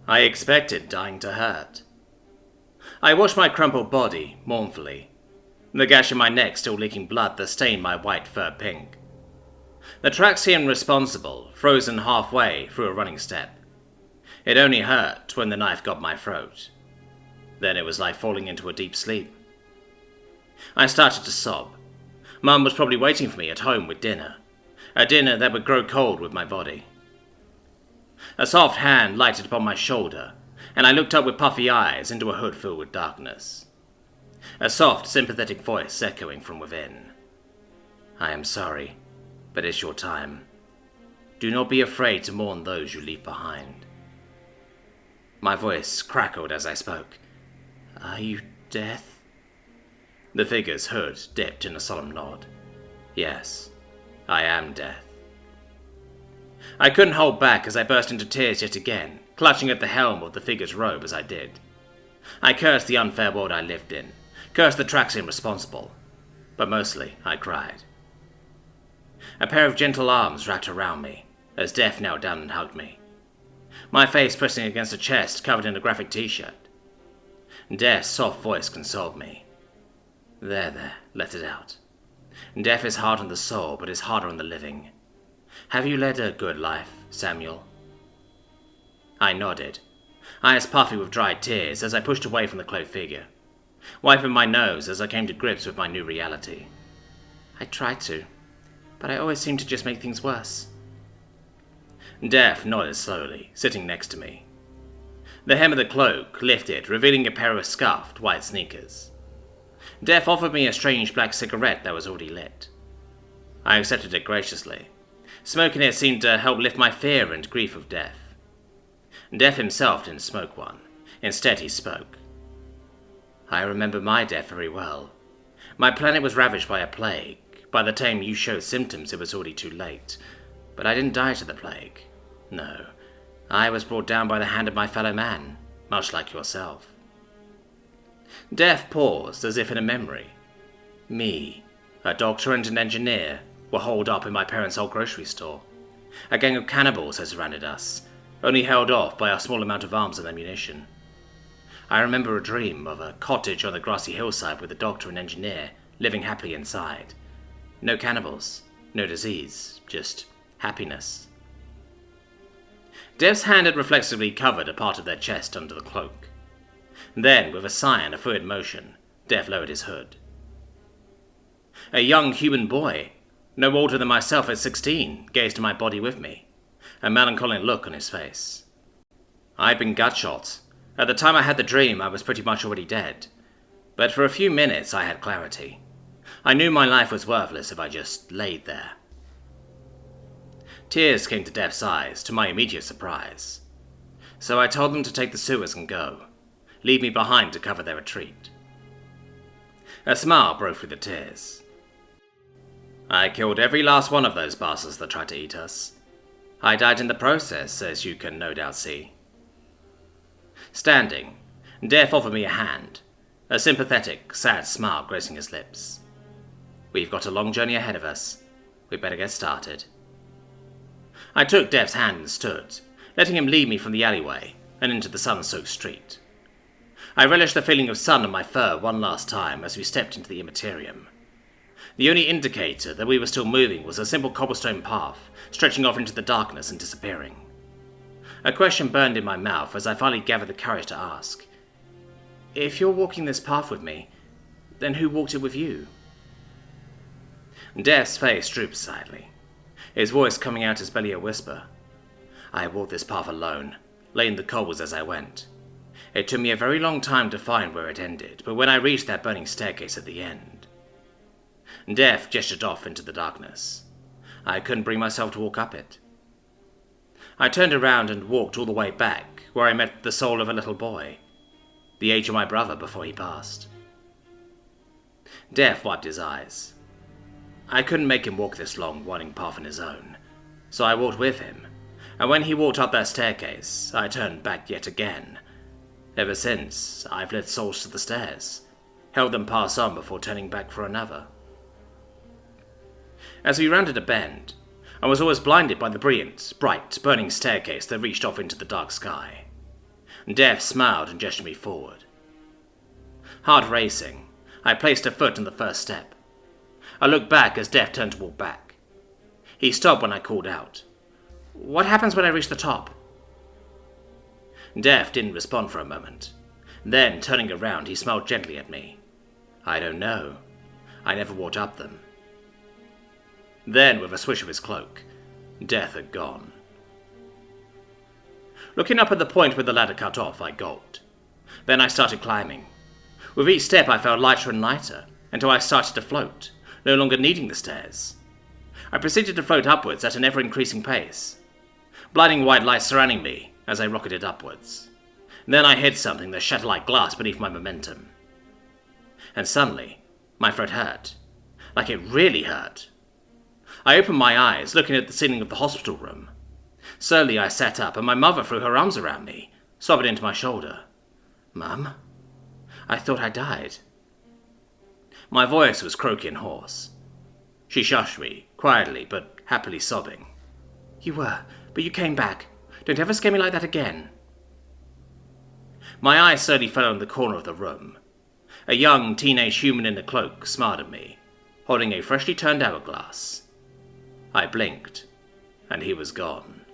I expected dying to hurt. I washed my crumpled body, mournfully, the gash in my neck still leaking blood that stained my white fur pink. The track seemed responsible, frozen halfway through a running step. It only hurt when the knife got my throat. Then it was like falling into a deep sleep. I started to sob. Mum was probably waiting for me at home with dinner, a dinner that would grow cold with my body. A soft hand lighted upon my shoulder, and I looked up with puffy eyes into a hood filled with darkness. A soft, sympathetic voice echoing from within. I am sorry, but it's your time. Do not be afraid to mourn those you leave behind. My voice crackled as I spoke. Are you Death? The figure's hood dipped in a solemn nod. Yes, I am Death. I couldn't hold back as I burst into tears yet again, clutching at the helm of the figure's robe as I did. I cursed the unfair world I lived in, cursed the Traxian responsible, but mostly I cried. A pair of gentle arms wrapped around me, as Death knelt down and hugged me, my face pressing against a chest covered in a graphic t-shirt. Death's soft voice consoled me. There, let it out. Death is hard on the soul, but is harder on the living. Have you led a good life, Samuel? I nodded, eyes puffy with dried tears as I pushed away from the cloaked figure, wiping my nose as I came to grips with my new reality. I tried to, but I always seemed to just make things worse. Death nodded slowly, sitting next to me. The hem of the cloak lifted, revealing a pair of scuffed white sneakers. Death offered me a strange black cigarette that was already lit. I accepted it graciously. Smoking it seemed to help lift my fear and grief of Death. Death himself didn't smoke one. Instead, he spoke. I remember my death very well. My planet was ravaged by a plague. By the time you showed symptoms, it was already too late. But I didn't die to the plague. No, I was brought down by the hand of my fellow man, much like yourself. Death paused, as if in a memory. Me, a doctor and an engineer, were holed up in my parents' old grocery store. A gang of cannibals had surrounded us, only held off by our small amount of arms and ammunition. I remember a dream of a cottage on the grassy hillside with a doctor and engineer living happily inside. No cannibals, no disease, just happiness. Dev's hand had reflexively covered a part of their chest under the cloak. Then, with a sigh and a fluid motion, Dev lowered his hood. A young human boy, no older than myself at 16, gazed at my body with me, a melancholy look on his face. I'd been gut-shot. At the time I had the dream, I was pretty much already dead. But for a few minutes I had clarity. I knew my life was worthless if I just laid there. Tears came to Dev's eyes, to my immediate surprise. So I told them to take the sewers and go, leave me behind to cover their retreat. A smile broke through the tears. I killed every last one of those bastards that tried to eat us. I died in the process, as you can no doubt see. Standing, Dev offered me a hand, a sympathetic, sad smile gracing his lips. We've got a long journey ahead of us. We'd better get started. I took Dev's hand and stood, letting him lead me from the alleyway and into the sun-soaked street. I relished the feeling of sun on my fur one last time as we stepped into the immaterium. The only indicator that we were still moving was a simple cobblestone path, stretching off into the darkness and disappearing. A question burned in my mouth as I finally gathered the courage to ask. If you're walking this path with me, then who walked it with you? Dev's face drooped slightly, his voice coming out as barely a whisper. I walked this path alone, laying the cobbles as I went. It took me a very long time to find where it ended, but when I reached that burning staircase at the end... Dev gestured off into the darkness. I couldn't bring myself to walk up it. I turned around and walked all the way back, where I met the soul of a little boy, the age of my brother before he passed. Dev wiped his eyes. I couldn't make him walk this long, winding path on his own, so I walked with him, and when he walked up that staircase, I turned back yet again. Ever since, I've led souls to the stairs, held them pass on before turning back for another. As we rounded a bend, I was always blinded by the brilliant, bright, burning staircase that reached off into the dark sky. Dev smiled and gestured me forward. Heart racing, I placed a foot on the first step. I looked back as Dev turned to walk back. He stopped when I called out, "What happens when I reach the top?" Dev didn't respond for a moment. Then, turning around, he smiled gently at me. "I don't know. I never walked up them." Then, with a swish of his cloak, Death had gone. Looking up at the point where the ladder cut off, I gulped. Then I started climbing. With each step I felt lighter and lighter, until I started to float, no longer needing the stairs. I proceeded to float upwards at an ever-increasing pace. Blinding white light surrounding me as I rocketed upwards. Then I hit something that shattered like glass beneath my momentum. And suddenly, my throat hurt. Like it really hurt. I opened my eyes, looking at the ceiling of the hospital room. Slowly I sat up, and my mother threw her arms around me, sobbing into my shoulder. "Mum? I thought I died." My voice was croaky and hoarse. She shushed me, quietly but happily sobbing. "You were, but you came back. Don't ever scare me like that again." My eyes slowly fell on the corner of the room. A young teenage human in a cloak smiled at me, holding a freshly turned hourglass. I blinked, and he was gone.